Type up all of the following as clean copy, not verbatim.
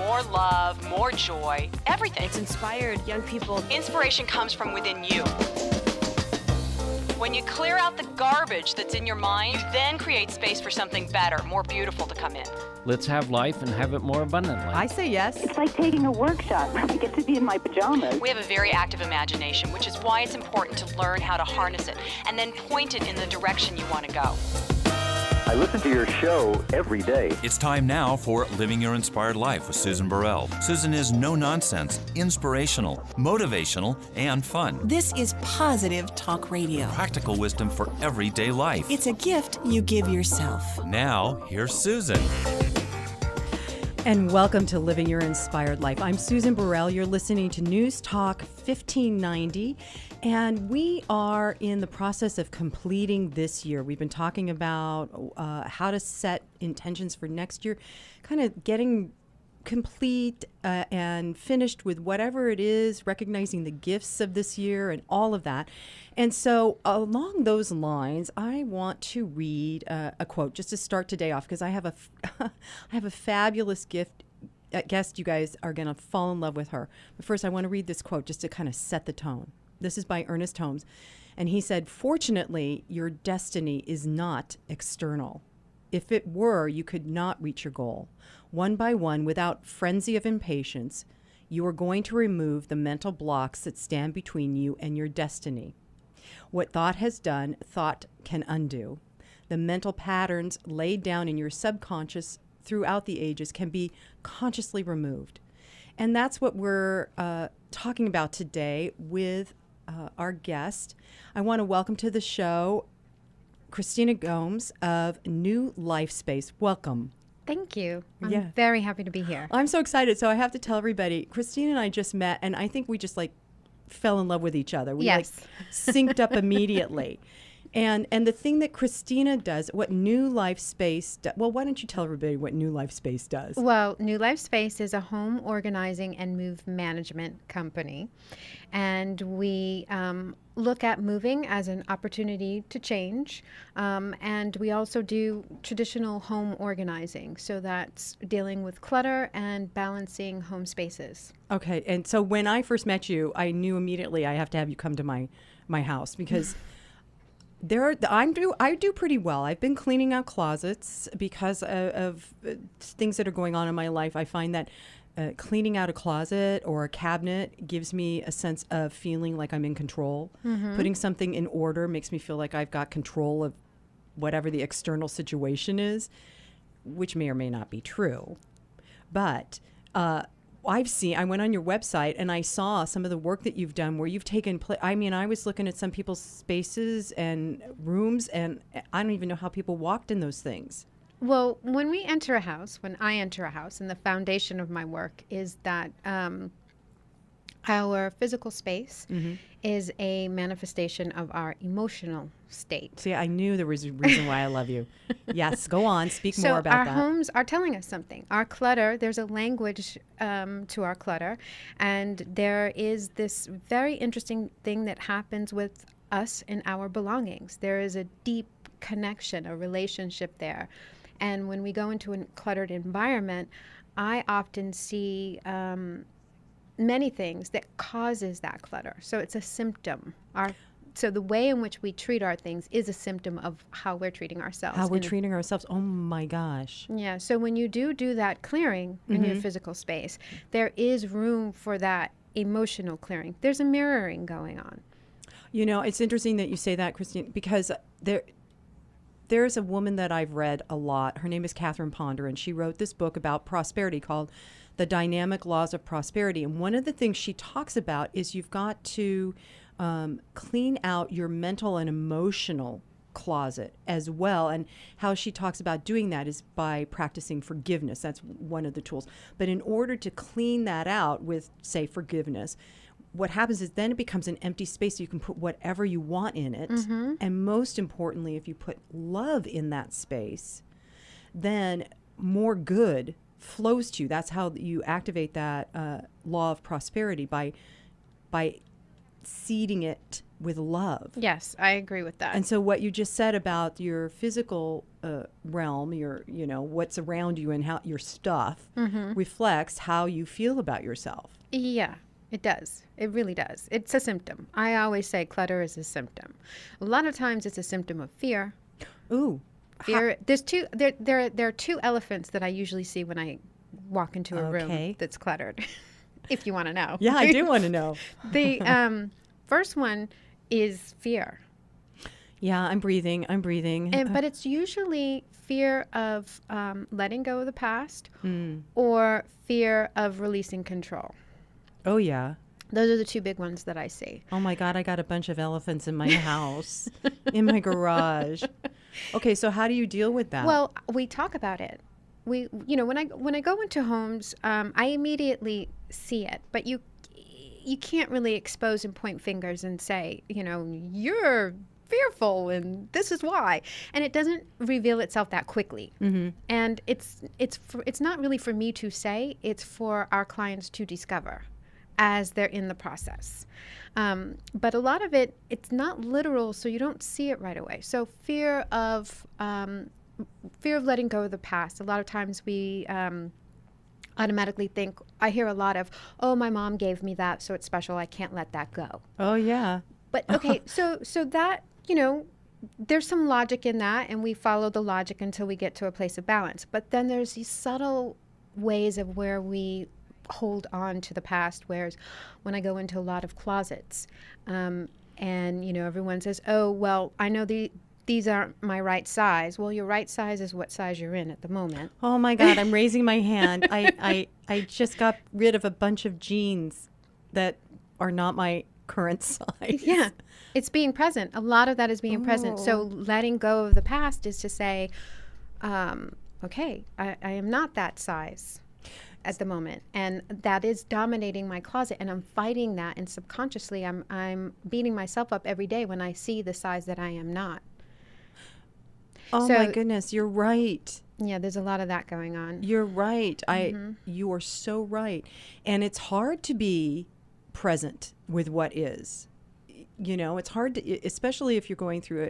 more love, more joy, everything. It's inspired young people. Inspiration comes from within you. When you clear out the garbage that's in your mind, you then create space for something better, more beautiful to come in. Let's have life and have it more abundantly. I say yes. It's like taking a workshop. I get to be in my pajamas. We have a very active imagination, which is why it's important to learn how to harness it and then point it in the direction you want to go. I listen to your show every day. It's time now for Living Your Inspired Life with Susan Burrell. Susan is no-nonsense, inspirational, motivational, and fun. This is positive talk radio. Practical wisdom for everyday life. It's a gift you give yourself. Now, here's Susan. And welcome to Living Your Inspired Life. I'm Susan Burrell. You're listening to News Talk 1590, and we are in the process of completing this year. We've been talking about how to set intentions for next year, kind of getting complete and finished with whatever it is, recognizing the gifts of this year and all of that. And so along those lines, I want to read a quote just to start today off, because I have a fabulous guest. You guys are going to fall in love with her. But first, I want to read this quote just to kind of set the tone. This is by Ernest Holmes. And he said, "Fortunately, your destiny is not external. If it were, you could not reach your goal. One by one, without frenzy of impatience, you are going to remove the mental blocks that stand between you and your destiny. What thought has done, thought can undo. The mental patterns laid down in your subconscious throughout the ages can be consciously removed." And that's what we're talking about today with our guest. I want to welcome to the show Christina Gomes of New Life Space. Welcome. Thank you. I'm very happy to be here. I'm so excited. So I have to tell everybody, Christina and I just met, and I think we just fell in love with each other. We synced up immediately. And the thing that Christina does, what New Life Space does, well, why don't you tell everybody what New Life Space does? Well, New Life Space is a home organizing and move management company. And we look at moving as an opportunity to change. And we also do traditional home organizing. So that's dealing with clutter and balancing home spaces. Okay. And so when I first met you, I knew immediately I have to have you come to my house, because I do pretty well. I've been cleaning out closets because of things that are going on in my life. I find that cleaning out a closet or a cabinet gives me a sense of feeling like I'm in control. Mm-hmm. Putting something in order makes me feel like I've got control of whatever the external situation is, which may or may not be true. But I went on your website and I saw some of the work that you've done where you've taken I was looking at some people's spaces and rooms, and I don't even know how people walked in those things. Well, when I enter a house, and the foundation of my work is that our physical space is a manifestation of our emotional state. See, I knew there was a reason why I love you. Yes, go on, speak more about that. So our homes are telling us something. Our clutter, there's a language to our clutter, and there is this very interesting thing that happens with us and our belongings. There is a deep connection, a relationship there. And when we go into a cluttered environment, I often see many things that causes that clutter. So it's a symptom. So the way in which we treat our things is a symptom of how we're treating ourselves. How we're treating ourselves. Oh my gosh. Yeah. So when you do that clearing in your physical space, there is room for that emotional clearing. There's a mirroring going on. You know, it's interesting that you say that, Christine, because there's a woman that I've read a lot. Her name is Catherine Ponder, and she wrote this book about prosperity called The Dynamic Laws of Prosperity. And one of the things she talks about is you've got to clean out your mental and emotional closet as well. And how she talks about doing that is by practicing forgiveness. That's one of the tools. But in order to clean that out with, say, forgiveness, what happens is then it becomes an empty space. So you can put whatever you want in it. Mm-hmm. And most importantly, if you put love in that space, then more good flows to you. That's how you activate that law of prosperity, by seeding it with love. Yes, I agree with that. And so what you just said about your physical realm, what's around you and how your stuff reflects how you feel about yourself. Yeah, it does. It really does. It's a symptom. I always say clutter is a symptom. A lot of times it's a symptom of fear. Ooh. Fear. There are two elephants that I usually see when I walk into a room that's cluttered. If you want to know. Yeah, I do want to know. The first one is fear. Yeah, I'm breathing. But it's usually fear of letting go of the past or fear of releasing control. Oh, yeah. Those are the two big ones that I see. Oh, my God. I got a bunch of elephants in my house, in my garage. Okay, so how do you deal with that? Well, we talk about it. When I go into homes, I immediately see it, but you can't really expose and point fingers and say, you're fearful and this is why, and it doesn't reveal itself that quickly. And it's not really for me to say, it's for our clients to discover as they're in the process. But a lot of it's not literal, so you don't see it right away. So fear of letting go of the past. A lot of times we automatically think, I hear a lot of, oh, my mom gave me that, so it's special, I can't let that go. Oh, yeah. But okay, so that, there's some logic in that, and we follow the logic until we get to a place of balance. But then there's these subtle ways of where we hold on to the past, whereas when I go into a lot of closets, and everyone says, oh, well, I know these aren't my right size. Well, your right size is what size you're in at the moment. Oh, my God, I'm raising my hand. I just got rid of a bunch of jeans that are not my current size. Yeah, it's being present. A lot of that is being present. So letting go of the past is to say, okay, I am not that size at the moment, and that is dominating my closet, and I'm fighting that, and subconsciously I'm beating myself up every day when I see the size that I am not. Oh, my goodness, you're right. Yeah, there's a lot of that going on. You're right. You are so right. And it's hard to be present with what is. It's hard to, especially if you're going through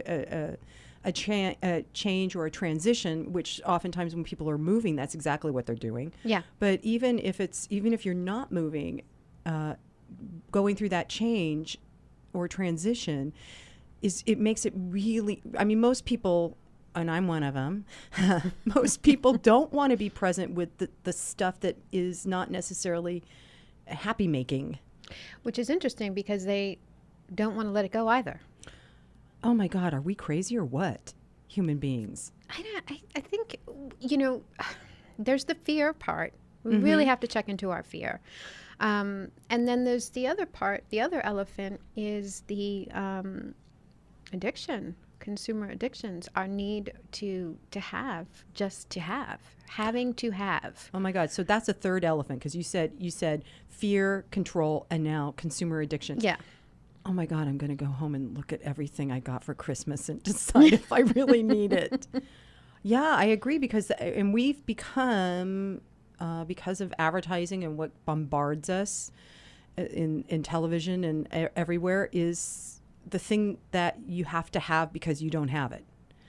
a change or a transition, which oftentimes when people are moving, that's exactly what they're doing. Yeah. But even if you're not moving, going through that change or transition it makes it really, most people, and I'm one of them, most people don't want to be present with the stuff that is not necessarily happy making. Which is interesting because they don't want to let it go either. Oh my God, are we crazy or what? Human beings. I think, there's the fear part. We really have to check into our fear. And then there's the other part, the other elephant is the addiction, consumer addictions, our need to have, just to have, having to have. Oh my God, so that's a third elephant because you said fear, control, and now consumer addiction. Yeah. Oh my God, I'm going to go home and look at everything I got for Christmas and decide if I really need it. Yeah, I agree and we've become, because of advertising and what bombards us in television and everywhere, is the thing that you have to have because you don't have it.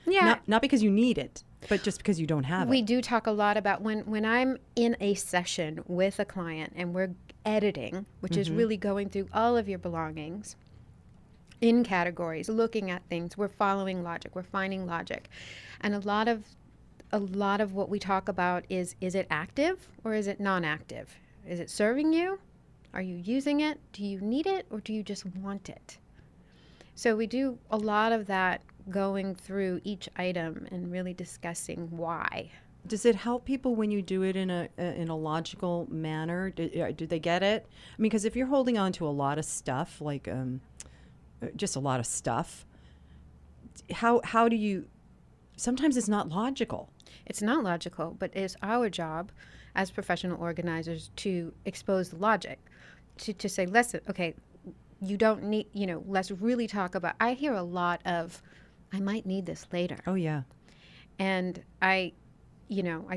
Yeah. Not because you need it, but just because you don't have it. We do talk a lot about when I'm in a session with a client and we're editing, which is really going through all of your belongings in categories, looking at things, we're following logic, we're finding logic. And a lot of what we talk about is it active or is it non-active? Is it serving you? Are you using it? Do you need it or do you just want it? So we do a lot of that, going through each item and really discussing why. Does it help people when you do it in a logical manner? Do they get it? Because if you're holding on to a lot of stuff, like just a lot of stuff, how do you? Sometimes it's not logical. It's not logical, but it's our job as professional organizers to expose the logic, to say, listen, okay, you don't need, let's really talk about. I hear a lot of, I might need this later. Oh yeah, and I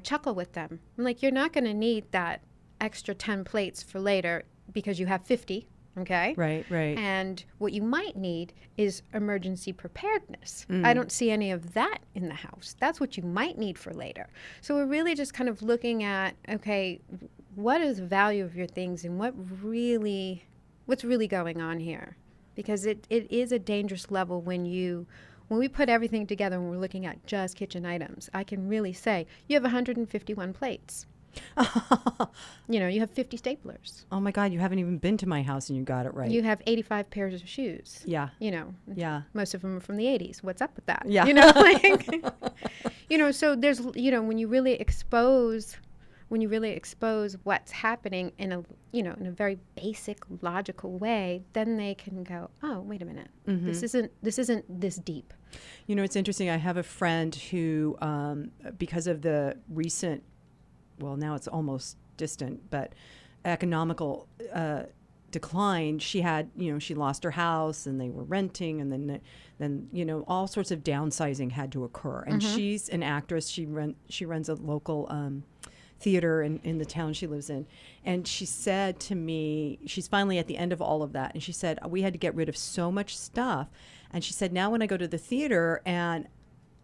chuckle with them. I'm like, you're not going to need that extra 10 plates for later because you have 50. Okay? Right, right. And what you might need is emergency preparedness. I don't see any of that in the house. That's what you might need for later. So we're really just kind of looking at, okay, what is the value of your things and what's really going on here? Because it is a dangerous level when we put everything together and we're looking at just kitchen items. I can really say you have 151 plates. You have 50 staplers. Oh my God, you haven't even been to my house and you got it right. You have 85 pairs of shoes. Yeah. Yeah. Most of them are from the 80s. What's up with that? Yeah. So there's, when you really expose what's happening in a very basic, logical way, then they can go, oh, wait a minute, this isn't this deep. It's interesting. I have a friend who, because of the recent, well, now it's almost distant, but economical decline, she had, she lost her house and they were renting, and then all sorts of downsizing had to occur. And she's an actress. She runs a local theater in the town she lives in. And she said to me, she's finally at the end of all of that, and she said, we had to get rid of so much stuff. And she said, now when I go to the theater and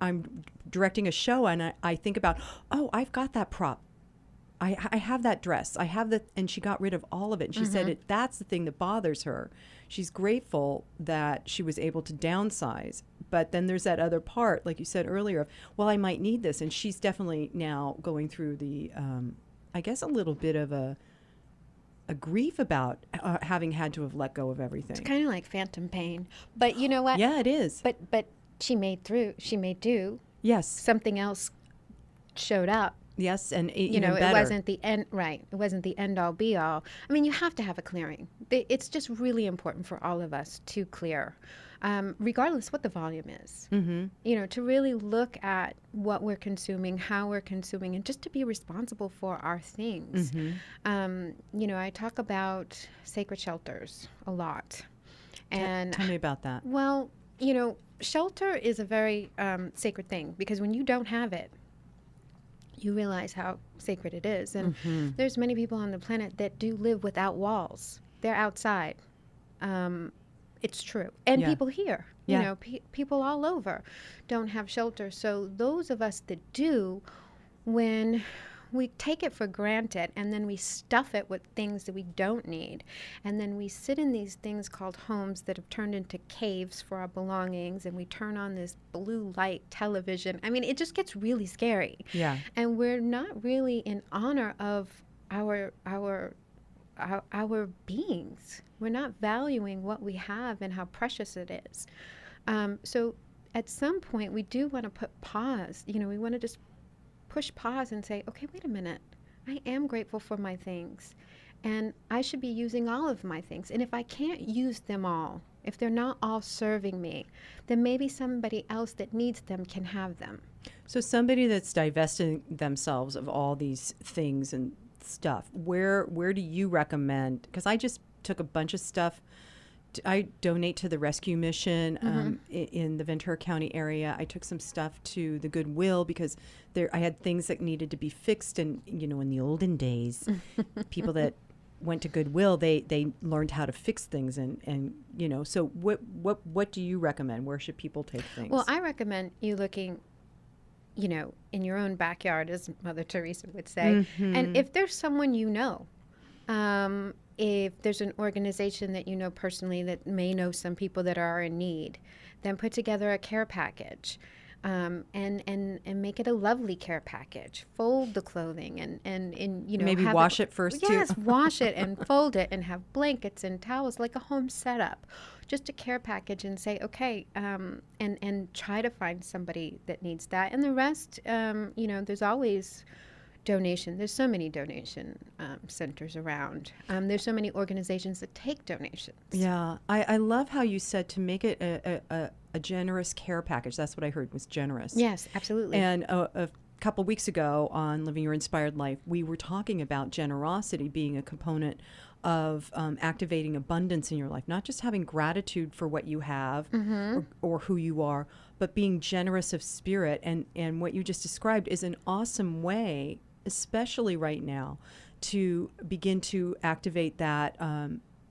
I'm directing a show and I think about, oh, I've got that prop. I have that dress. I have the, and she got rid of all of it. And she said that's the thing that bothers her. She's grateful that she was able to downsize. But then there's that other part, like you said earlier, of, well, I might need this. And she's definitely now going through the, I guess, a little bit of a grief about having had to have let go of everything. It's kind of like phantom pain. But you know what? Yeah, it is. But she made do. Yes. Something else showed up. Yes, and it wasn't the end, right? It wasn't the end all be all. I mean, you have to have a clearing. It's just really important for all of us to clear, regardless what the volume is. To really look at what we're consuming, how we're consuming, and just to be responsible for our things. I talk about sacred shelters a lot, and tell me about that. Well, shelter is a very sacred thing, because when you don't have it, you realize how sacred it is. And there's many people on the planet that do live without walls. They're outside. It's true. And people here, people all over don't have shelter. So those of us that do, when we take it for granted and then we stuff it with things that we don't need, and then we sit in these things called homes that have turned into caves for our belongings, and we turn on this blue light television. I mean, it just gets really scary. Yeah. And we're not really in honor of our beings. We're not valuing what we have and how precious it is. So at some point we do want to put pause. We want to just push pause and say, okay, wait a minute. I am grateful for my things, and I should be using all of my things. And if I can't use them all, if they're not all serving me, then maybe somebody else that needs them can have them. So somebody that's divesting themselves of all these things and stuff, where do you recommend? Because I just took a bunch of stuff. I donate to the rescue mission in the Ventura County area. I took some stuff to the Goodwill because I had things that needed to be fixed. And, in the olden days, people that went to Goodwill, they learned how to fix things. And so what do you recommend? Where should people take things? Well, I recommend you looking, in your own backyard, as Mother Teresa would say. And if there's someone if there's an organization that you know personally that may know some people that are in need, then put together a care package, and make it a lovely care package. Fold the clothing and maybe wash it first too. Yes, wash it and fold it and have blankets and towels, like a home setup. Just a care package, and say, okay, and try to find somebody that needs that. And the rest, there's always donation. There's so many donation centers around. There's so many organizations that take donations. Yeah, I love how you said to make it a generous care package. That's what I heard, was generous. Yes, absolutely. And a couple weeks ago on Living Your Inspired Life, we were talking about generosity being a component of activating abundance in your life, not just having gratitude for what you have or who you are, but being generous of spirit. And what you just described is an awesome way, especially right now, to begin to activate that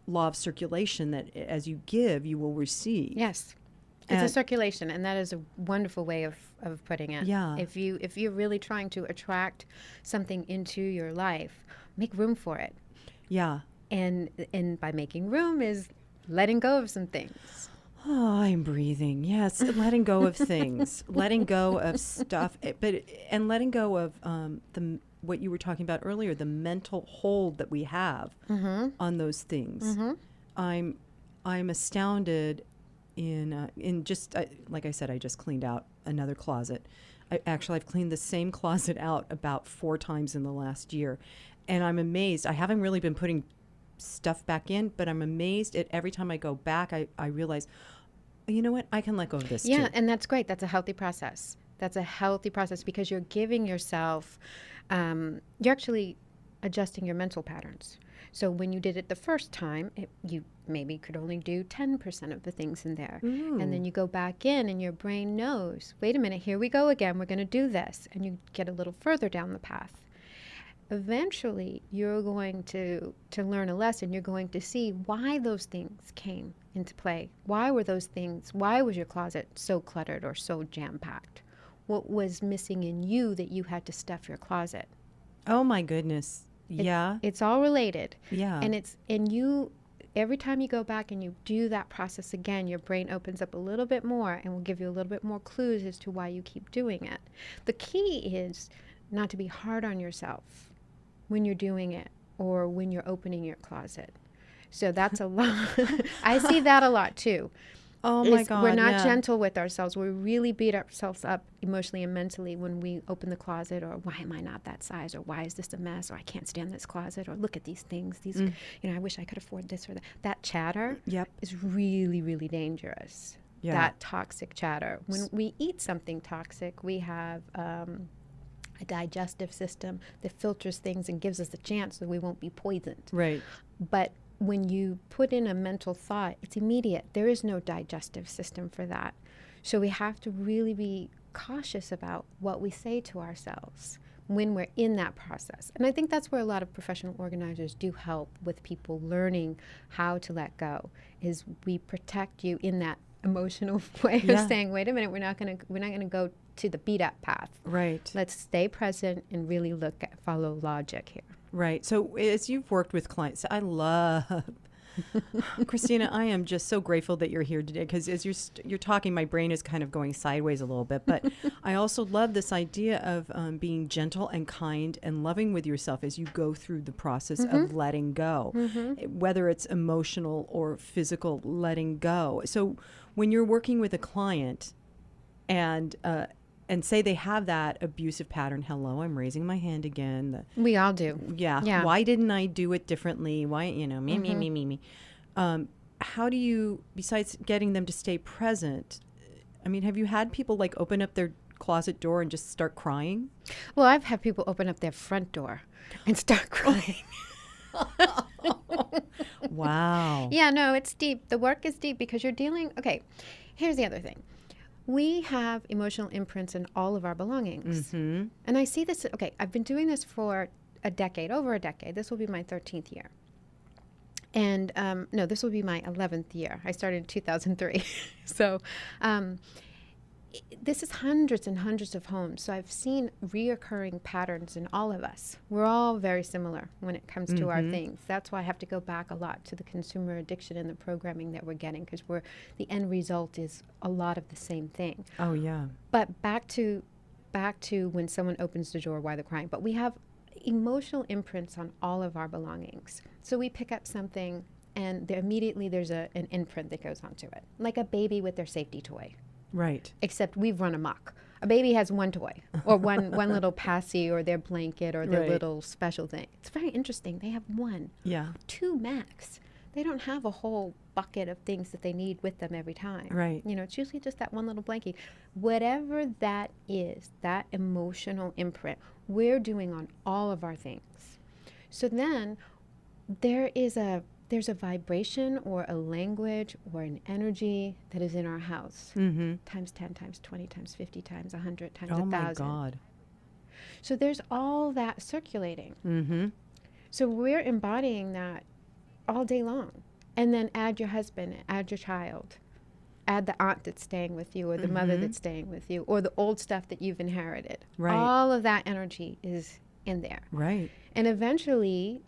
law of circulation that as you give, you will receive. Yes. It's a And- circulation, and that is a wonderful way of putting it. Yeah. If you're really trying to attract something into your life, make room for it. Yeah. And by making room is letting go of some things. Oh, I'm breathing. Yes, letting go of things, letting go of stuff, and letting go of what you were talking about earlier, the mental hold that we have on those things. I'm astounded in just like I said, I just cleaned out another closet. I've cleaned the same closet out about 4 times in the last year, and I'm amazed. I haven't really been putting stuff back in, but I'm amazed at every time I go back. I realize, you know what? I can let go of this Yeah, too. and that's great. That's a healthy process. That's a healthy process because you're giving yourself, you're actually adjusting your mental patterns. So when you did it the first time, you maybe could only do 10% of the things in there. And then you go back in and your brain knows, wait a minute, here we go again. We're going to do this. And you get a little further down the path. Eventually, you're going to learn a lesson. You're going to see why those things came into play. Why were those things, why was your closet so cluttered or so jam-packed? What was missing in you that you had to stuff your closet? Oh my goodness. Yeah. It's all related. Yeah. And you, every time you go back and you do that process again, your brain opens up a little bit more and will give you a little bit more clues as to why you keep doing it. The key is not to be hard on yourself when you're doing it or when you're opening your closet. So that's a lot. I see that a lot too. Oh my God. We're not yeah. gentle with ourselves. We really beat ourselves up emotionally and mentally when we open the closet, or why am I not that size, or why is this a mess, or I can't stand this closet, or look at these things. These, I wish I could afford this or that. That chatter Yep. is really, really dangerous. Yeah. That toxic chatter. When we eat something toxic, we have a digestive system that filters things and gives us a chance that we won't be poisoned. Right. But when you put in a mental thought, it's immediate. There is no digestive system for that. So we have to really be cautious about what we say to ourselves when we're in that process. And I think that's where a lot of professional organizers do help with people learning how to let go, is we protect you in that emotional way Yeah. of saying, wait a minute, we're not gonna go to the beat up path. Right. Let's stay present and really follow logic here. Right. So as you've worked with clients, I love Christina, I am just so grateful that you're here today, because as you're talking, my brain is kind of going sideways a little bit. But I also love this idea of being gentle and kind and loving with yourself as you go through the process of letting go, whether it's emotional or physical letting go. So when you're working with a client and say they have that abusive pattern, hello, I'm raising my hand again. We all do. Yeah. Why didn't I do it differently? Why, me. How do you, besides getting them to stay present, I mean, have you had people like open up their closet door and just start crying? Well, I've had people open up their front door and start crying. Wow. Yeah, no, it's deep. The work is deep because you're dealing, okay, here's the other thing. We have emotional imprints in all of our belongings. And I see this, okay, I've been doing this for over a decade. This will be my 13th year. And no, this will be my 11th year. I started in 2003. So this is hundreds and hundreds of homes. So I've seen reoccurring patterns in all of us. We're all very similar when it comes to our things. That's why I have to go back a lot to the consumer addiction and the programming that we're getting, because the end result is a lot of the same thing. Oh, yeah. But back to when someone opens the door, why they're crying. But we have emotional imprints on all of our belongings. So we pick up something and immediately there's an imprint that goes onto it, like a baby with their safety toy. Right. Except we've run amok. A baby has one toy or one little passy or their blanket or their little special thing. It's very interesting. They have one. Yeah. 2 max. They don't have a whole bucket of things that they need with them every time. Right. It's usually just that one little blankie. Whatever that is, that emotional imprint, we're doing on all of our things. So then there's a vibration or a language or an energy that is in our house. Times 10, times 20, times 50, times 100, times 1,000. Oh, my God. So there's all that circulating. So we're embodying that all day long. And then add your husband, add your child, add the aunt that's staying with you, or the mother that's staying with you, or the old stuff that you've inherited. Right. All of that energy is in there. Right. And eventually,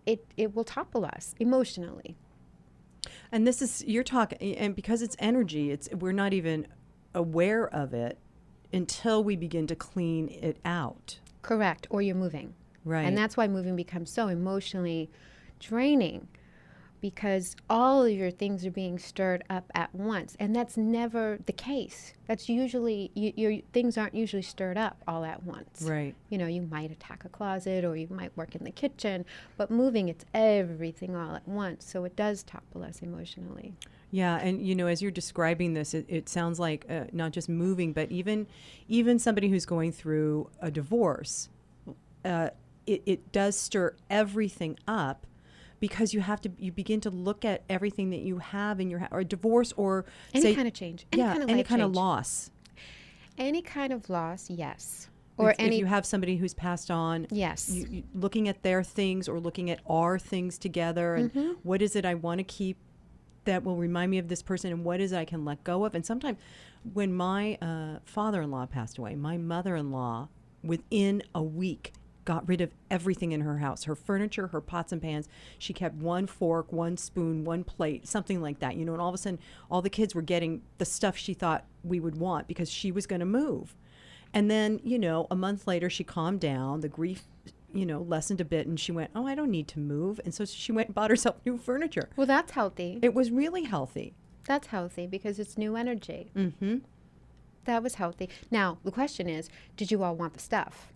it will topple us emotionally. And this is, you're talking, and because it's energy, we're not even aware of it until we begin to clean it out. Correct. Or you're moving. Right. And that's why moving becomes so emotionally draining, because all of your things are being stirred up at once. And that's never the case. That's usually, your things aren't usually stirred up all at once. Right. You know, you might attack a closet, or you might work in the kitchen, but moving, it's everything all at once. So it does topple us emotionally. Yeah, and you know, as you're describing this, it sounds like not just moving, but even somebody who's going through a divorce, it does stir everything up, because you begin to look at everything that you have in your or divorce, or Any kind of change. Any kind of any life kind of change. loss. Any kind of loss, yes. Or if you have somebody who's passed on, Yes. you looking at their things or looking at our things together, and what is it I want to keep that will remind me of this person, and what is it I can let go of. And sometimes when my father-in-law passed away, my mother-in-law, within a week, got rid of everything in her house, her furniture, her pots and pans. She kept one fork, one spoon, one plate, something like that, you know, and all of a sudden all the kids were getting the stuff she thought we would want because she was going to move. And then, you know, a month later she calmed down, the grief, you know, lessened a bit, and she went, oh, I don't need to move. And so she went and bought herself new furniture. Well, that's healthy. It was really healthy. That's healthy because it's new energy. Mm-hmm. That was healthy. Now, the question is, did you all want the stuff?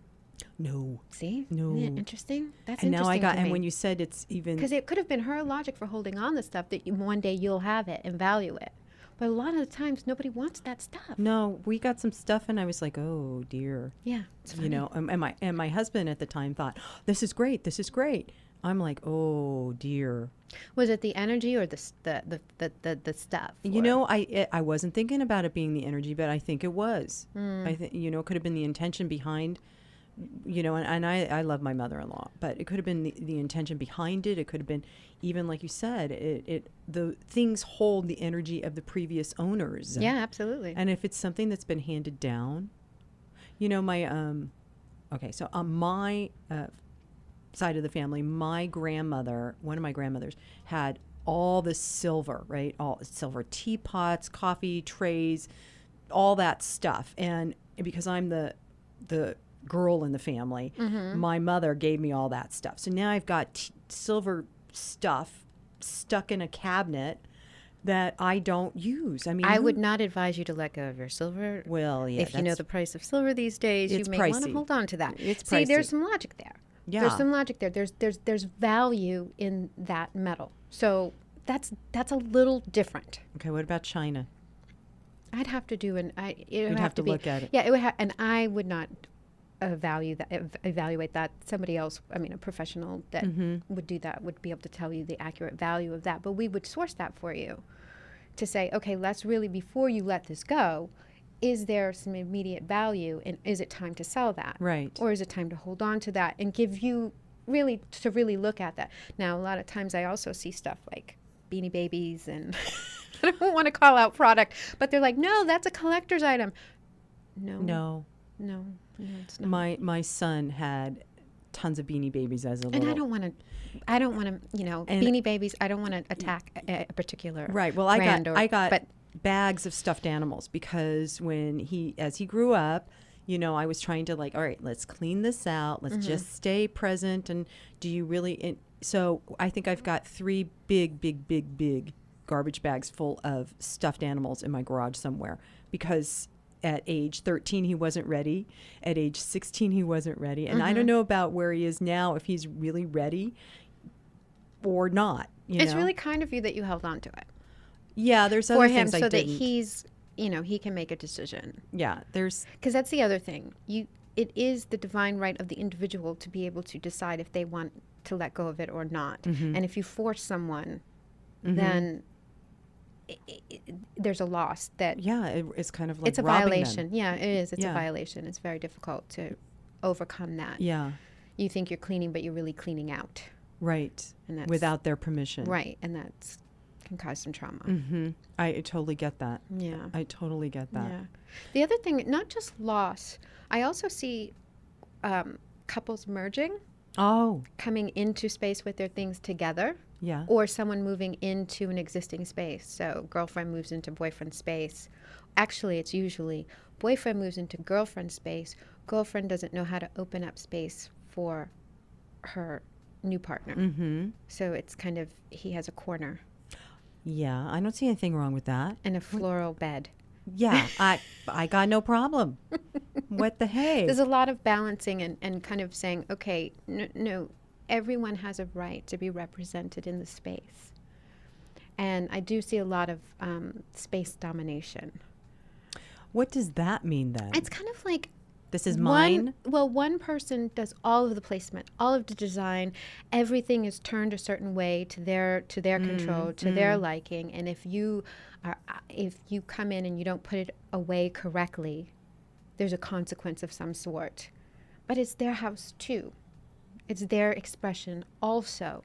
No. See? No. Isn't it interesting? That's And now interesting. and when you said it's even... Because it could have been her logic for holding on to stuff that one day you'll have it and value it. But a lot of the times, nobody wants that stuff. No, we got some stuff, and I was like, oh, dear. Yeah. It's funny. You know, and my husband at the time thought, this is great, this is great. I'm like, oh, dear. Was it the energy or the stuff? You or- know, I wasn't thinking about it being the energy, but I think it was. I think, you know, it could have been the intention behind, you know, and I love my mother-in-law, but it could have been the intention behind it. It could have been, even like you said, the things hold the energy of the previous owners. Yeah, absolutely. And if it's something that's been handed down, you know, my so on my side of the family, my grandmother, one of my grandmothers, had all the silver, right? All silver teapots, coffee trays, all that stuff. And because I'm the girl in the family, my mother gave me all that stuff. So now I've got silver stuff stuck in a cabinet that I don't use. I mean, I would not advise you to let go of your silver. Well, yeah, if you know the price of silver these days, you it's may want to pricey. hold on to that. It's See, there's pricey. some logic there. Yeah. There's some logic there. There's value in that metal. So that's a little different. Okay, what about China? I'd have to do You'd have to be, look at it. Yeah, it would and I would not evaluate that. Somebody else, I mean, a professional that would do that would be able to tell you the accurate value of that. But we would source that for you to say, okay, let's really, before you let this go, is there some immediate value, and is it time to sell that? Right. Or is it time to hold on to that and give you really look at that? Now, a lot of times I also see stuff like Beanie Babies, and I don't want to call out product, but they're like, no, that's a collector's item. No, it's not. My son had tons of Beanie Babies as a little. And I don't want to, you know, And- Beanie Babies. I don't want to attack a particular Right. Well, brand I got but bags of stuffed animals because as he grew up, you know, I was trying to like, all right, let's clean this out. Let's just stay present. And do you really? So I think I've got 3 big garbage bags full of stuffed animals in my garage somewhere, because at age 13 he wasn't ready. At age 16 he wasn't ready. And I don't know about where he is now, if he's really ready or not. it's really kind of you that you held on to it Yeah, there's for other him, things I so that didn't. he's, you know, he can make a decision. Yeah, there's Because that's the other thing. It is the divine right of the individual to be able to decide if they want to let go of it or not. And if you force someone, then there's a loss that it's kind of like it's a robbing them. violation. Yeah, it is. It's Yeah. a violation. It's very difficult to overcome that. Yeah. You think you're cleaning, but you're really cleaning out. Right. And that's, Without their permission. right, and that can cause some trauma. Mm-hmm. I totally get that. Yeah. I totally get that. Yeah. The other thing, not just loss, I also see couples merging, Oh, coming into space with their things together, yeah. or someone moving into an existing space. So girlfriend moves into boyfriend space. Actually, it's usually boyfriend moves into girlfriend space. Girlfriend doesn't know how to open up space for her new partner. Mm-hmm. So it's kind of, he has a corner Yeah, I don't see anything wrong with that. and a floral bed. Yeah, I got no problem. What the hey? There's a lot of balancing and kind of saying, okay, no, everyone has a right to be represented in the space. And I do see a lot of space domination. What does that mean then? It's kind of like This is mine? One person does all of the placement, all of the design. Everything is turned a certain way to their control, to their liking. And if you come in and you don't put it away correctly, there's a consequence of some sort. But it's their house too. It's their expression also.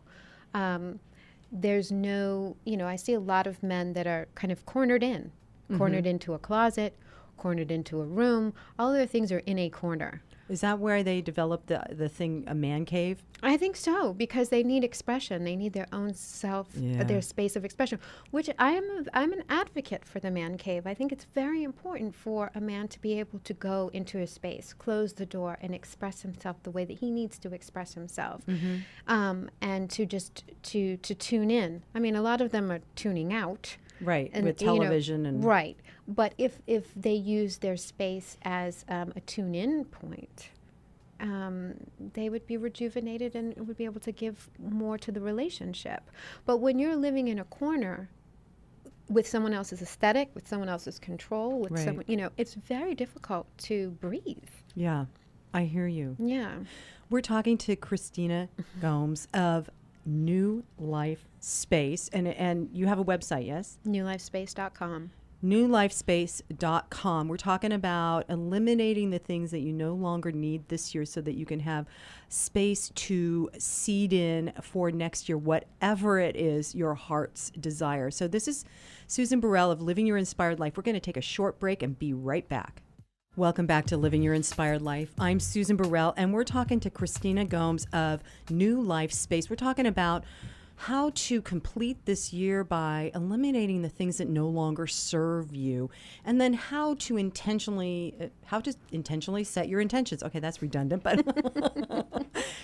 There's no, I see a lot of men that are kind of cornered into a closet, cornered into a room. All their things are in a corner. Is that where they developed the thing, a man cave? I think so, because they need expression. They need their own self, their space of expression, which I'm an advocate for the man cave. I think it's very important for a man to be able to go into a space, close the door, and express himself the way that he needs to express himself, and to just to tune in. I mean, a lot of them are tuning out. Right, And, with television and... Right. But if they use their space as a tune-in point, they would be rejuvenated and would be able to give more to the relationship. But when you're living in a corner with someone else's aesthetic, with someone else's control, with Right. someone, it's very difficult to breathe. Yeah, I hear you. Yeah. We're talking to Christina Gomes of New Life Space, and you have a website, yes? newlifespace.com. newlifespace.com. We're talking about eliminating the things that you no longer need this year so that you can have space to seed in for next year, whatever it is your heart's desire. So this is Susan Burrell of Living Your Inspired Life. We're going to take a short break and be right back. Welcome back to Living Your Inspired Life. I'm Susan Burrell, and we're talking to Christina Gomes of New Life Space. We're talking about how to complete this year by eliminating the things that no longer serve you, and then how to intentionally set your intentions. Okay, that's redundant, but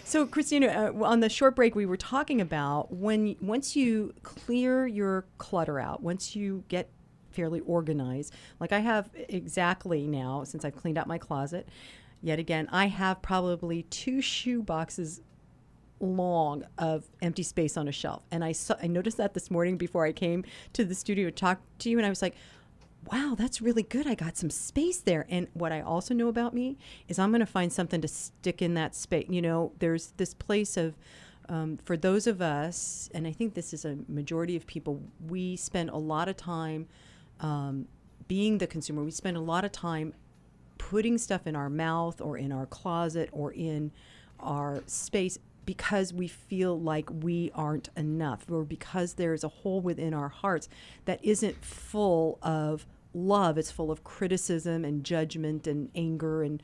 so Christina, on the short break we were talking about once you clear your clutter out, once you get fairly organized, like I have exactly now since I've cleaned out my closet. Yet again, I have probably 2 shoe boxes long of empty space on a shelf. And I noticed that this morning before I came to the studio to talk to you, and I was like, wow, that's really good. I got some space there. And what I also know about me is I'm going to find something to stick in that space. There's this place of, for those of us, and I think this is a majority of people, we spend a lot of time being the consumer. We spend a lot of time putting stuff in our mouth or in our closet or in our space because we feel like we aren't enough, or because there's a hole within our hearts that isn't full of love. It's full of criticism and judgment and anger and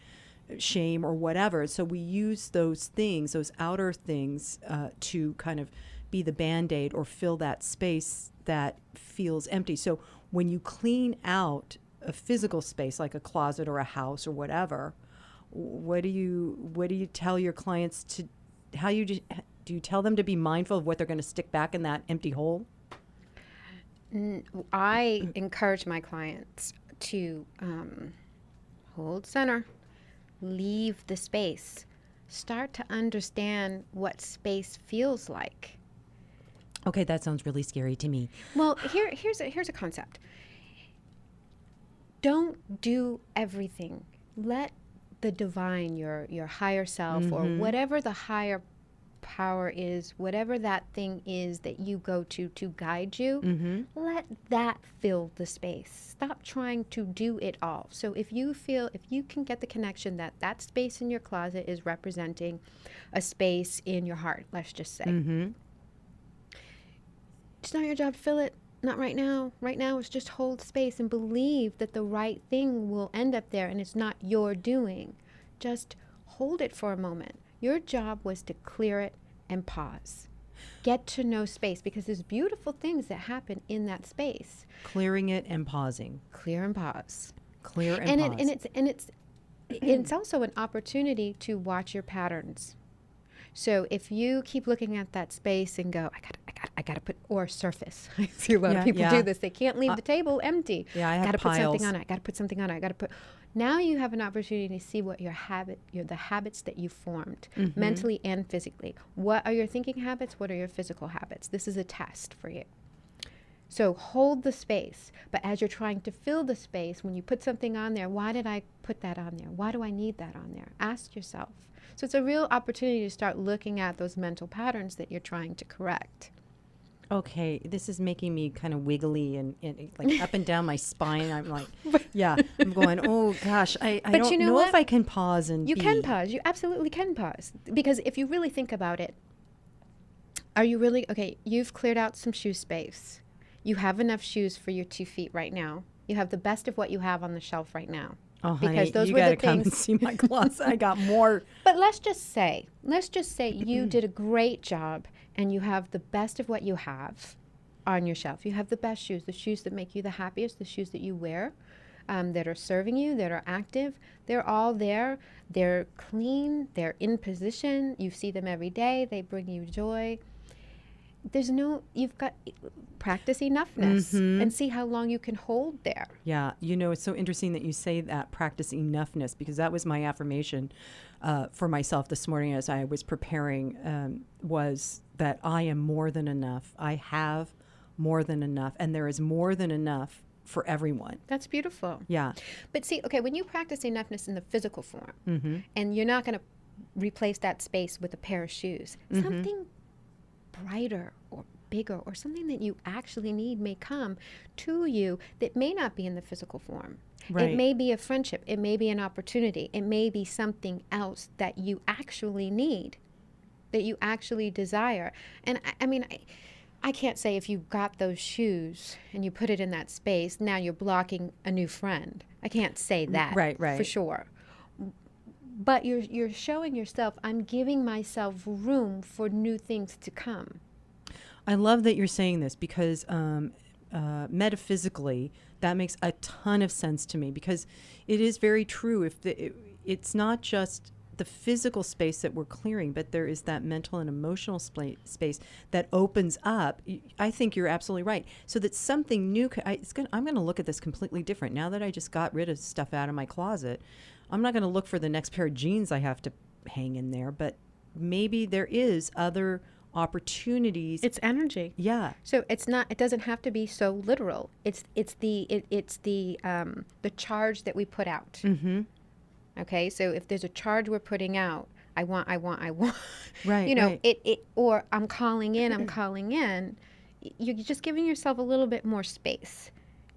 shame or whatever. So we use those things, those outer things, to kind of be the Band-Aid or fill that space that feels empty. So when you clean out a physical space like a closet or a house or whatever, what do you tell your clients to? Do you tell them to be mindful of what they're going to stick back in that empty hole? I encourage my clients to hold center, leave the space, start to understand what space feels like. Okay, that sounds really scary to me. Well, here's a concept. Don't do everything. Let the divine, your higher self, or whatever the higher power is, whatever that thing is that you go to guide you, let that fill the space. Stop trying to do it all. So if you can get the connection that that space in your closet is representing a space in your heart, let's just say. It's not your job to fill it. Not right now. Right now, it's just hold space and believe that the right thing will end up there, and it's not your doing. Just hold it for a moment. Your job was to clear it and pause. Get to know space, because there's beautiful things that happen in that space. Clearing it and pausing. Clear and pause. Clear and pause. It's also an opportunity to watch your patterns. So if you keep looking at that space and go, I gotta put, or surface. I see a lot of people do this. They can't leave the table empty. Yeah, I have gotta piles. put something on it. I gotta put something on it. I gotta put. Now you have an opportunity to see what the habits that you formed mentally and physically. What are your thinking habits? What are your physical habits? This is a test for you. So hold the space, but as you're trying to fill the space, when you put something on there, why did I put that on there? Why do I need that on there? Ask yourself. So it's a real opportunity to start looking at those mental patterns that you're trying to correct. Okay, this is making me kind of wiggly and like up and down my spine. I'm like, I'm going, oh gosh, I don't you know know what? if I can pause and You can pause. You absolutely can pause. Because if you really think about it, are you really, okay, you've cleared out some shoe space. You have enough shoes for your 2 feet right now. You have the best of what you have on the shelf right now. Oh, because honey, those you were gotta the come things. and see my closet. I got more. But let's just say you did a great job and you have the best of what you have on your shelf. You have the best shoes, the shoes that make you the happiest, the shoes that you wear, that are serving you, that are active. They're all there. They're clean. They're in position. You see them every day. They bring you joy. You've got practice enoughness and see how long you can hold there. Yeah, it's so interesting that you say that, practice enoughness, because that was my affirmation for myself this morning as I was preparing, was that I am more than enough. I have more than enough, and there is more than enough for everyone. That's beautiful. Yeah. But see, okay, when you practice enoughness in the physical form, and you're not going to replace that space with a pair of shoes, something brighter or bigger or something that you actually need may come to you that may not be in the physical form. Right. It may be a friendship. It may be an opportunity. It may be something else that you actually need, that you actually desire. And I can't say if you got those shoes and you put it in that space, now you're blocking a new friend. I can't say that Right. for sure. But you're showing yourself, I'm giving myself room for new things to come. I love that you're saying this, because metaphysically, that makes a ton of sense to me, because it is very true. It's not just the physical space that we're clearing, but there is that mental and emotional space that opens up. I think you're absolutely right. So that something new, I'm going to look at this completely different. Now that I just got rid of stuff out of my closet, I'm not going to look for the next pair of jeans I have to hang in there, but maybe there is other opportunities. It's energy. Yeah. So it doesn't have to be so literal. It's the charge that we put out. Okay, so if there's a charge we're putting out, I want. Right. Right. Or I'm calling in. You're just giving yourself a little bit more space.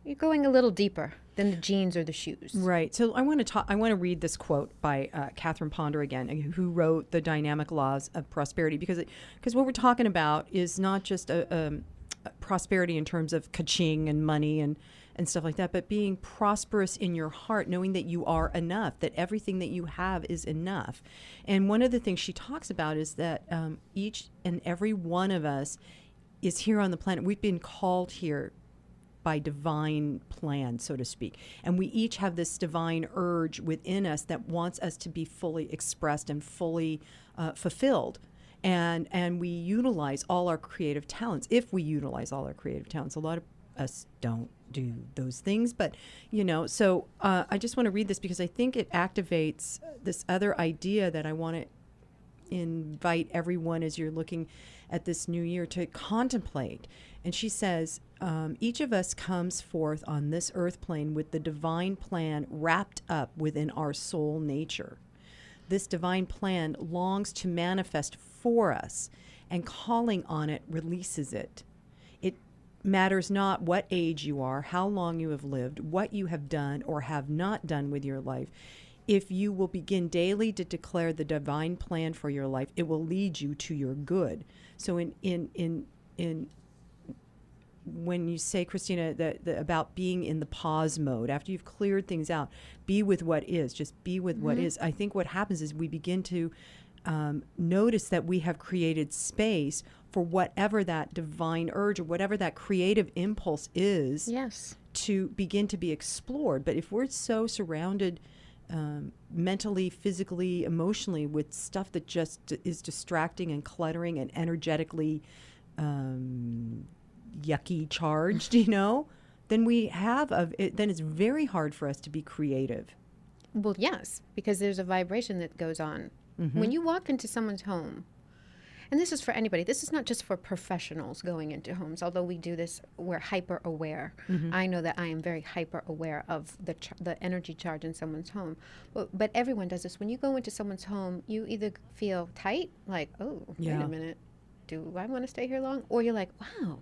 You're going a little deeper than the jeans or the shoes. Right. So I want to read this quote by Catherine Ponder again, who wrote The Dynamic Laws of Prosperity, because what we're talking about is not just a prosperity in terms of ka-ching and money and stuff like that, but being prosperous in your heart, knowing that you are enough, that everything that you have is enough. And one of the things she talks about is that each and every one of us is here on the planet. We've been called here by divine plan, so to speak. And we each have this divine urge within us that wants us to be fully expressed and fully fulfilled. And we utilize all our creative talents. If we utilize all our creative talents, a lot of us don't do those things. But, so I just want to read this because I think it activates this other idea that I want to invite everyone, as you're looking at this new year, to contemplate. And she says, each of us comes forth on this earth plane with the divine plan wrapped up within our soul nature. this divine plan longs to manifest for us, and calling on it releases it. It matters not what age you are, how long you have lived, what you have done or have not done with your life. If you will begin daily to declare the divine plan for your life, it will lead you to your good. So in when you say, Christina, about being in the pause mode, after you've cleared things out, be with what is, just be with what is. I think what happens is we begin to notice that we have created space for whatever that divine urge or whatever that creative impulse is, Yes. to begin to be explored. But if we're so surrounded mentally, physically, emotionally with stuff that just is distracting and cluttering and energetically yucky charged, then then it's very hard for us to be creative. Well, yes, because there's a vibration that goes on. When you walk into someone's home, and this is for anybody, this is not just for professionals going into homes, although we do this, we're hyper aware. I know that I am very hyper aware of the energy charge in someone's home. But everyone does this. When you go into someone's home, you either feel tight, like, oh, wait a minute, do I want to stay here long? Or you're like, wow,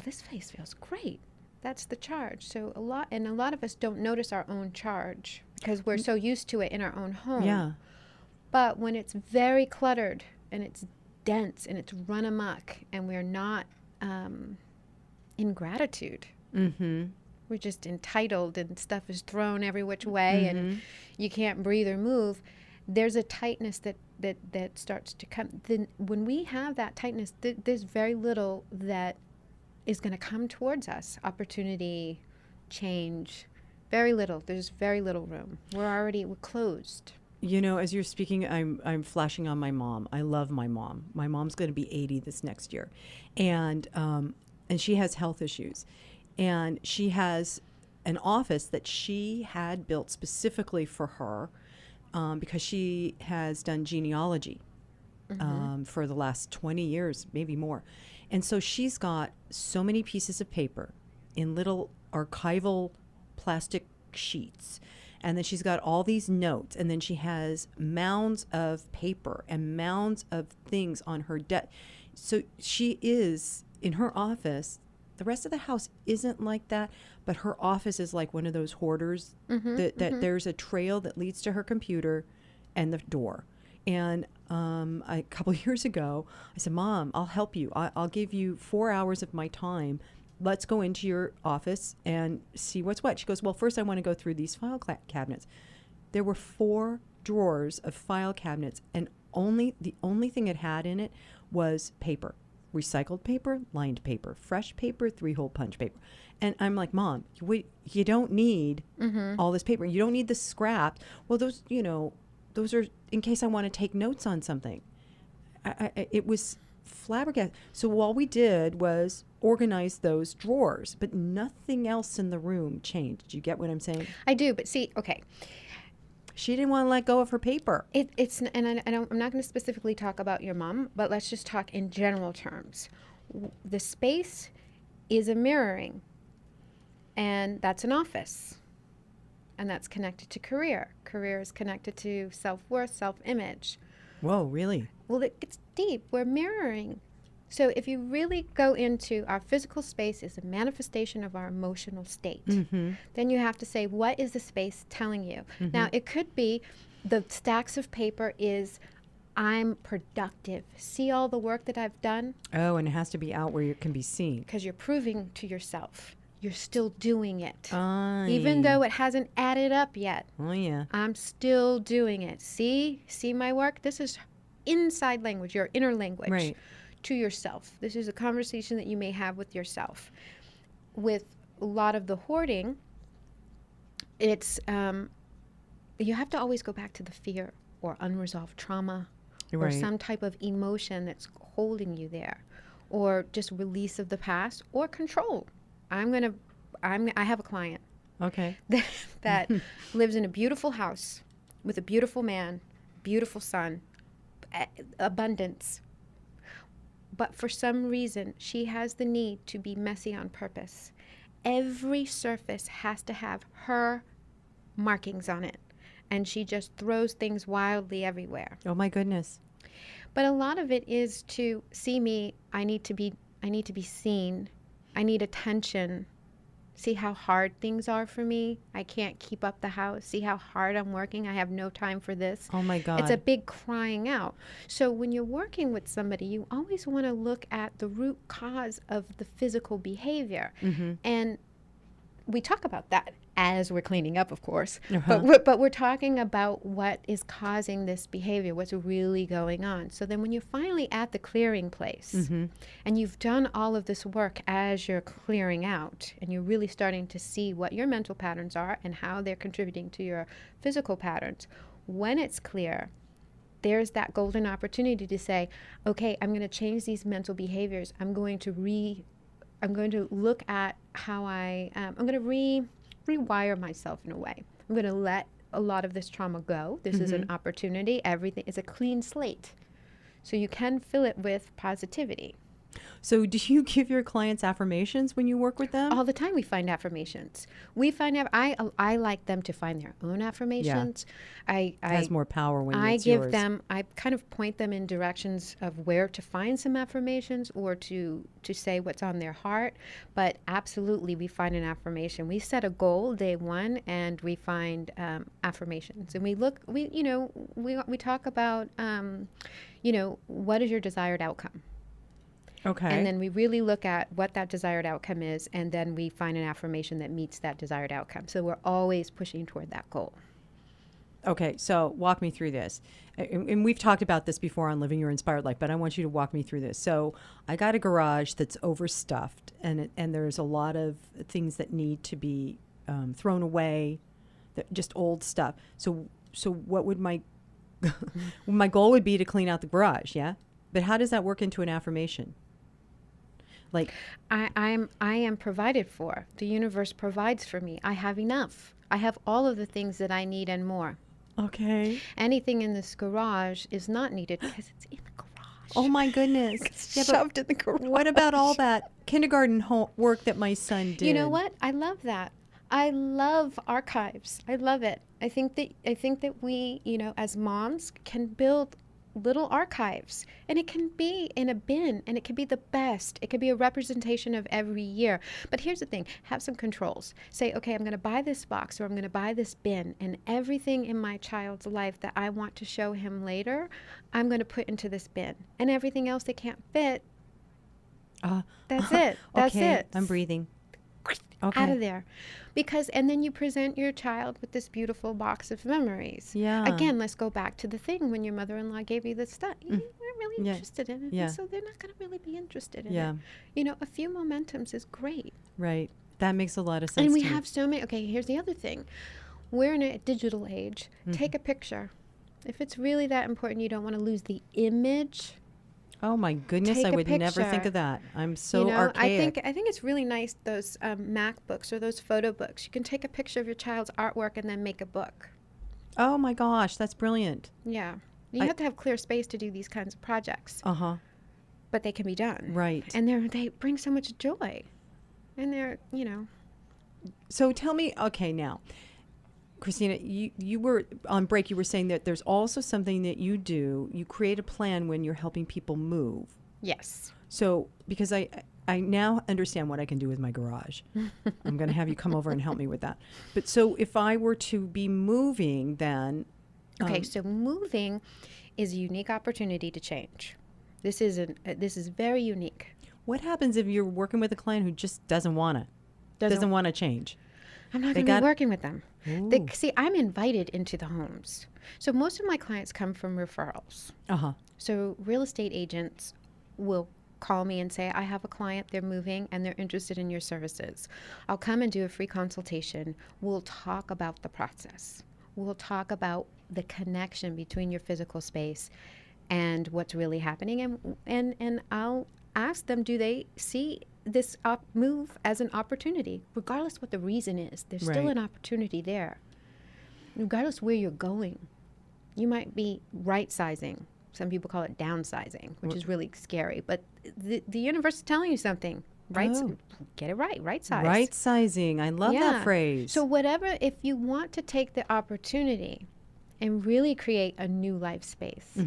this place feels great. That's the charge. So a lot of us don't notice our own charge because we're so used to it in our own home. Yeah. But when it's very cluttered and it's dense and it's run amok and we're not in gratitude, we're just entitled and stuff is thrown every which way and you can't breathe or move, there's a tightness that starts to come. Then when we have that tightness, there's very little that is going to come towards us. Opportunity, change, very little. There's very little room. We're closed. As you're speaking, I'm flashing on my mom. I love my mom. My mom's going to be 80 this next year, and she has health issues, and she has an office that she had built specifically for her because she has done genealogy for the last 20 years, maybe more. And so she's got so many pieces of paper in little archival plastic sheets. And then she's got all these notes. And then she has mounds of paper and mounds of things on her desk. So she is in her office. The rest of the house isn't like that, but her office is like one of those hoarders that there's a trail that leads to her computer and the door. And a couple of years ago, I said, Mom, I'll help you. I'll give you 4 hours of my time. Let's go into your office and see what's what. She goes, well, first I want to go through these file cabinets. There were 4 drawers of file cabinets, and the only thing it had in it was paper. Recycled paper, lined paper, fresh paper, 3-hole punch paper. And I'm like, Mom, you don't need all this paper. You don't need the scraps. Well, those are in case I want to take notes on something. It was flabbergasted. So all we did was organize those drawers, but nothing else in the room changed. Do you get what I'm saying? I do, but see, okay. She didn't want to let go of her paper. I'm not going to specifically talk about your mom, but let's just talk in general terms. The space is a mirroring, and that's an office. And that's connected to career. Career is connected to self-worth, self-image. Whoa, really? Well, it's deep. We're mirroring. So if you really go into our physical space is a manifestation of our emotional state, then you have to say, what is the space telling you? Now, it could be the stacks of paper is, I'm productive. See all the work that I've done? Oh, and it has to be out where it can be seen. Because you're proving to yourself. You're still doing it. Aye. Even though it hasn't added up yet. Oh, yeah. I'm still doing it. See my work? This is inside language, your inner language to yourself. This is a conversation that you may have with yourself. With a lot of the hoarding, it's, you have to always go back to the fear or unresolved trauma or some type of emotion that's holding you there, or just release of the past or control. I have a client that lives in a beautiful house with a beautiful man, beautiful son, abundance. But for some reason, she has the need to be messy on purpose. Every surface has to have her markings on it. and she just throws things wildly everywhere. Oh my goodness. But a lot of it is to see me. I need to be seen. I need attention. See how hard things are for me. I can't keep up the house. See how hard I'm working. I have no time for this. Oh my God. It's a big crying out. So when you're working with somebody, you always want to look at the root cause of the physical behavior. And we talk about that as we're cleaning up, of course. But we're talking about what is causing this behavior, what's really going on. So then when you're finally at the clearing place and you've done all of this work as you're clearing out, and you're really starting to see what your mental patterns are and how they're contributing to your physical patterns, when it's clear, there's that golden opportunity to say, okay, I'm going to change these mental behaviors. I'm going to look at how I'm going to rewire myself in a way. I'm going to let a lot of this trauma go. This is an opportunity. Everything is a clean slate. So you can fill it with positivity. So do you give your clients affirmations when you work with them? All the time we find affirmations. I like them to find their own affirmations. It has more power when it's give yours. them, I kind of point them in directions of where to find some affirmations or to say what's on their heart. But absolutely, we find an affirmation. We set a goal day one, and we find affirmations. And we talk about, what is your desired outcome? Okay. And then we really look at what that desired outcome is, and then we find an affirmation that meets that desired outcome. So we're always pushing toward that goal. Okay, so walk me through this. And we've talked about this before on Living Your Inspired Life, but I want you to walk me through this. So I got a garage that's overstuffed, and there's a lot of things that need to be thrown away, just old stuff. So what would my goal would be to clean out the garage, yeah? But how does that work into an affirmation? Like, I am provided for. The universe provides for me. I have enough. I have all of the things that I need and more. okay. Anything in this garage is not needed because it's in the garage. Oh my goodness. It's shoved in the garage. What about all that kindergarten work that my son did? You know what? I love that. I love archives. I love it. I think that we, as moms, can build little archives, and it can be in a bin, and it can be the best. It could be a representation of every year. But here's the thing, have some controls. Say, okay, I'm going to buy this box, or I'm going to buy this bin, and everything in my child's life that I want to show him later, I'm going to put into this bin. And everything else that can't fit, that's it. That's okay. it. I'm breathing. Okay. Out of there. And then you present your child with this beautiful box of memories. Yeah. Again, let's go back to the thing when your mother-in-law gave you the stuff. You weren't really interested in it. Yeah. So they're not going to really be interested in Yeah. it. A few momentums is great. Right. That makes a lot of sense. And we to me. have so many. Okay, here's the other thing. We're in a digital age. Take a picture. If it's really that important, you don't want to lose the image. Oh my goodness, Take I a would never think picture. of that. I'm so archaic. I think it's really nice, those MacBooks or those photo books. You can take a picture of your child's artwork and then make a book. Oh my gosh, that's brilliant. Yeah. You have to have clear space to do these kinds of projects. Uh-huh. But they can be done. Right. And they bring so much joy. And they're, So tell me, okay, now, Christina, you were on break. You were saying that there's also something that you do. You create a plan when you're helping people move. Yes. So because I now understand what I can do with my garage. I'm going to have you come over and help me with that. But so if I were to be moving, then Okay, so moving is a unique opportunity to change. This is very unique. what happens if you're working with a client who just doesn't want to change? I'm not going to be working with them. See, I'm invited into the homes. So most of my clients come from referrals. Uh-huh. So real estate agents will call me and say, I have a client, they're moving, and they're interested in your services. I'll come and do a free consultation. We'll talk about the process. We'll talk about the connection between your physical space and what's really happening. And I'll ask them, do they see this move as an opportunity? Regardless what the reason is, there's still an opportunity there. Regardless where you're going. You might be right-sizing. Some people call it downsizing, which is really scary. But the universe is telling you something. Get it right. Right size. Right sizing. I love that phrase. So whatever, if you want to take the opportunity and really create a new life space.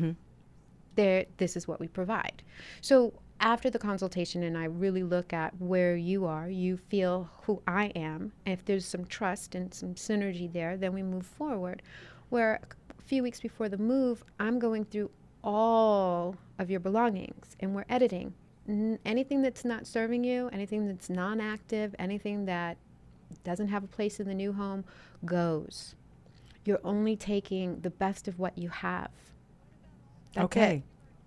This is what we provide. So after the consultation and I really look at where you are, you feel who I am, and if there's some trust and some synergy there, then we move forward. Where a few weeks before the move, I'm going through all of your belongings and we're editing. Anything that's not serving you, anything that's non-active, anything that doesn't have a place in the new home goes. You're only taking the best of what you have. That's Okay. it.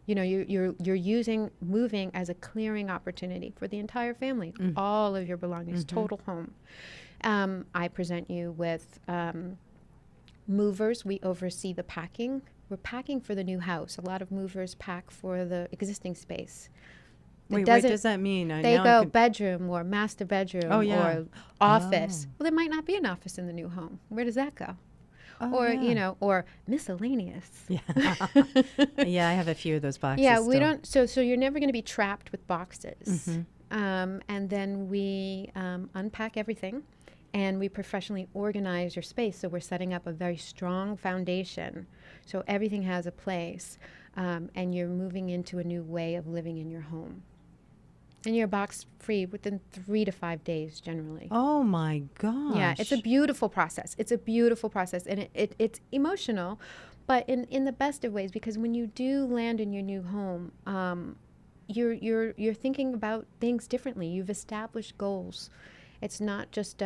You know, you're using moving as a clearing opportunity for the entire family, all of your belongings, total home. I present you with movers. We oversee the packing. We're packing for the new house. A lot of movers pack for the existing space. Wait, what does that mean? They go bedroom or master bedroom or office. Oh. Well, there might not be an office in the new home. Where does that go? Or, yeah. you know, or miscellaneous. Yeah. Yeah, I have a few of those boxes. Yeah, we still. don't. So you're never going to be trapped with boxes. And then we unpack everything, and we professionally organize your space. So we're setting up a very strong foundation. So everything has a place, and you're moving into a new way of living in your home. And you're box free within 3 to 5 days generally. Oh my gosh. Yeah, it's a beautiful process. It's a beautiful process, and it's emotional, but in the best of ways, because when you do land in your new home, you're thinking about things differently. You've established goals. It's not just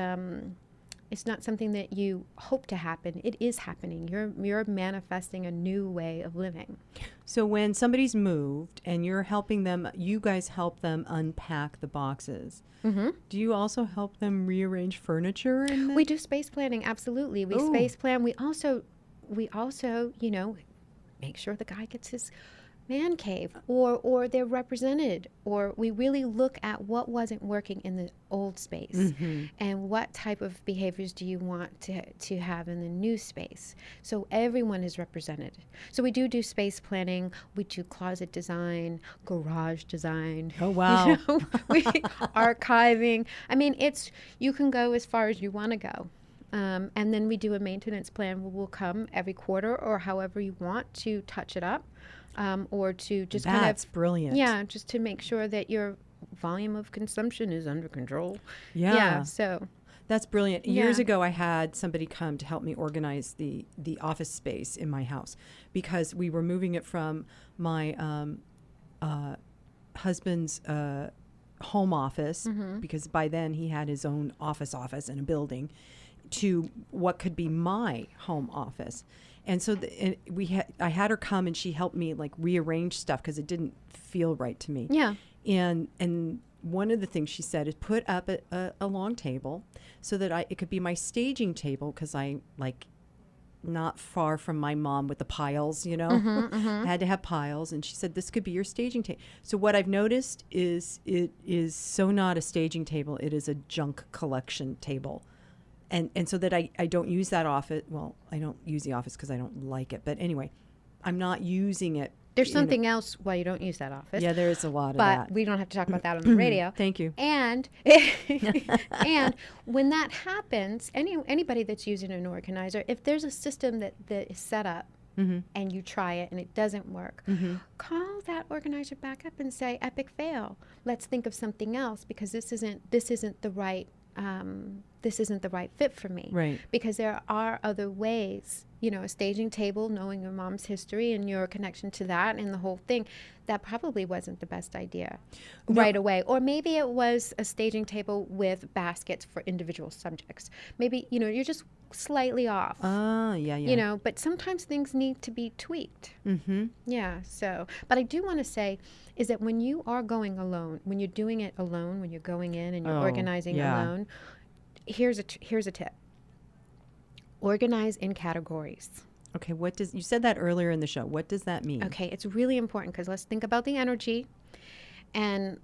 it's not something that you hope to happen. It is happening. You're manifesting a new way of living. So when somebody's moved and you're helping them, you guys help them unpack the boxes. Do you also help them rearrange furniture? We do space planning, absolutely. We space plan. We also, you know, make sure the guy gets his man cave, or they're represented, or we really look at what wasn't working in the old space and what type of behaviors do you want to have in the new space. So everyone is represented. So we do space planning, we do closet design, garage design. Oh, wow. You know, archiving. I mean, you can go as far as you want to go. And then we do a maintenance plan where we'll come every quarter or however you want to touch it up. Or to just That's brilliant. Yeah, just to make sure that your volume of consumption is under control. Yeah. So That's brilliant. Years ago, I had somebody come to help me organize the office space in my house because we were moving it from my husband's home office, because by then he had his own office in a building, to what could be my home office. And so I had her come and she helped me like rearrange stuff because it didn't feel right to me. Yeah. And one of the things she said is put up a long table so that it could be my staging table, because I like not far from my mom with the piles, you know. I had to have piles, and she said this could be your staging table. So what I've noticed is it is so not a staging table, it is a junk collection table. And so that I don't use that office. Well, I don't use the office because I don't like it. But anyway, I'm not using it. There's something else why you don't use that office. Yeah, there is a lot of that. But we don't have to talk about that on the radio. Thank you. And and when that happens, anybody that's using an organizer, if there's a system that is set up and you try it and it doesn't work, call that organizer back up and say, epic fail. Let's think of something else because this isn't the right fit for me. Right. Because there are other ways, you know, a staging table, knowing your mom's history and your connection to that and the whole thing, that probably wasn't the best idea right away. Or maybe it was a staging table with baskets for individual subjects. Maybe, you know, you're just slightly off. Oh, yeah. You know, but sometimes things need to be tweaked. Yeah, so, but I do want to say is that when you are going alone, when you're doing it alone, when you're going in and you're organizing alone, here's a tip. Organize in categories. Okay, you said that earlier in the show. What does that mean? Okay, it's really important because let's think about the energy and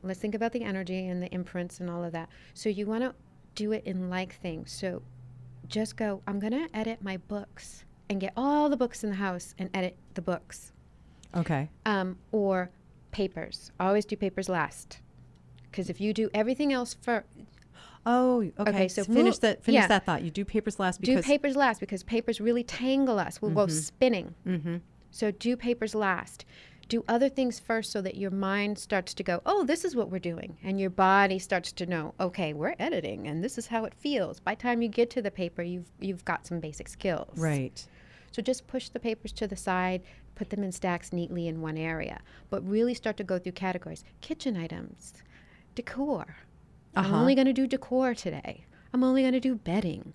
let's think about the energy and the imprints and all of that. So you want to do it in like things. So just go, I'm going to edit my books and get all the books in the house and edit the books. Okay. Or papers. Always do papers last. Because if you do everything else first, Oh, okay. so finish that. Finish yeah. that thought. You do papers last because Do papers last because papers really tangle us. We'll go spinning. So do papers last. Do other things first so that your mind starts to go, oh, this is what we're doing. And your body starts to know, okay, we're editing and this is how it feels. By the time you get to the paper, you've got some basic skills. right. So just push the papers to the side, put them in stacks neatly in one area, but really start to go through categories. Kitchen items, decor. I'm only going to do decor today. I'm only going to do bedding.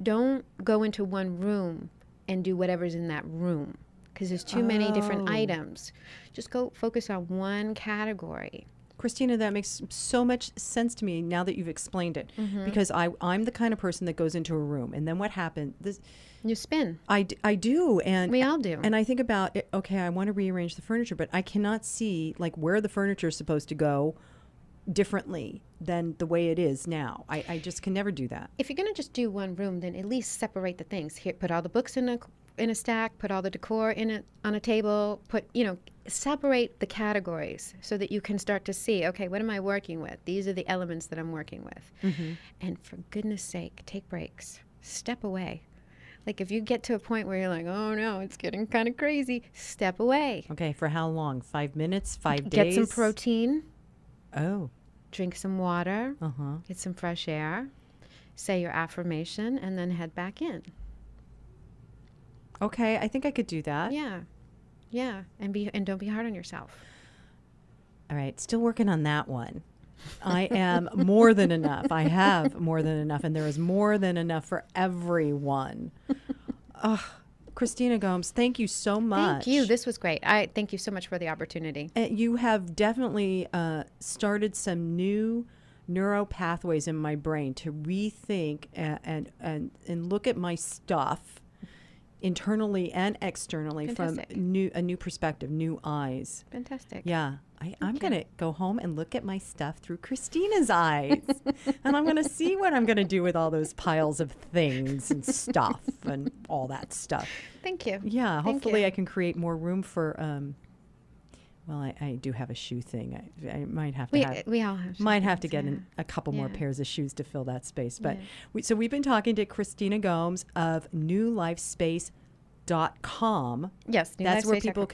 Don't go into one room and do whatever's in that room because there's too many different items. Just go focus on one category. Christina, that makes so much sense to me now that you've explained it, because I'm the kind of person that goes into a room, and then what happened? You spin. I do, and We all do. And I think about it, okay, I want to rearrange the furniture, but I cannot see like where the furniture is supposed to go differently than the way it is now. I just can never do that. If you're going to just do one room, then at least separate the things. Here, put all the books in a stack, put all the decor on a table, separate the categories so that you can start to see, okay, what am I working with? These are the elements that I'm working with. And for goodness sake, take breaks. Step away. Like if you get to a point where you're like, oh no, it's getting kind of crazy, step away. Okay, for how long? 5 minutes? 5 Get days? some protein, Oh. drink some water, Uh-huh. get some fresh air, say your affirmation, and then head back in. Okay, I think I could do that. Yeah, and don't be hard on yourself. All right, still working on that one. I am more than enough. I have more than enough, and there is more than enough for everyone. Christina Gomes, thank you so much. Thank you. This was great. I thank you so much for the opportunity. You have definitely started some new neuro pathways in my brain to rethink and look at my stuff internally and externally Fantastic. from a new perspective, new eyes. Fantastic. Yeah. I'm going to go home and look at my stuff through Christina's eyes. And I'm going to see what I'm going to do with all those piles of things and stuff and all that stuff. Thank you. Yeah. Thank Hopefully you. I can create more room for, well, I do have a shoe thing. I might have to We all have. might have to something, get yeah. a couple more Yeah. pairs of shoes to fill that space. But Yeah. so we've been talking to Christina Gomes of newlifespace.com. Yes, That's where newlifespace.com. people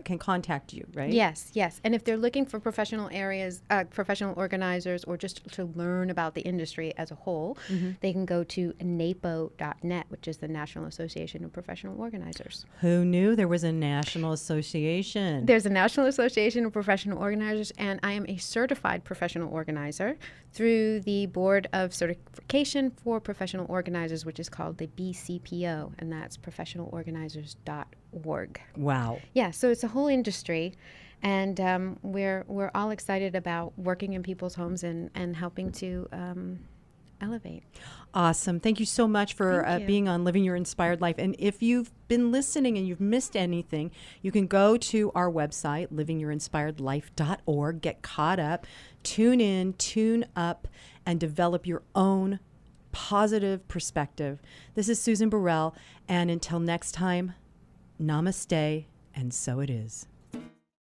can contact you, right? Yes. And if they're looking for professional organizers, or just to learn about the industry as a whole, they can go to NAPO.net, which is the National Association of Professional Organizers. Who knew there was a national association? There's a National Association of Professional Organizers, and I am a certified professional organizer through the Board of Certification for Professional Organizers, which is called the BCPO, and that's professionalorganizers.org. Wow. Yeah, so it's a whole industry, and we're all excited about working in people's homes and helping to elevate. Awesome. Thank you so much for Thank you. being on Living Your Inspired Life. And if you've been listening and you've missed anything, you can go to our website, livingyourinspiredlife.org, get caught up, tune in, tune up, and develop your own positive perspective. This is Susan Burrell, and until next time, namaste, and so it is.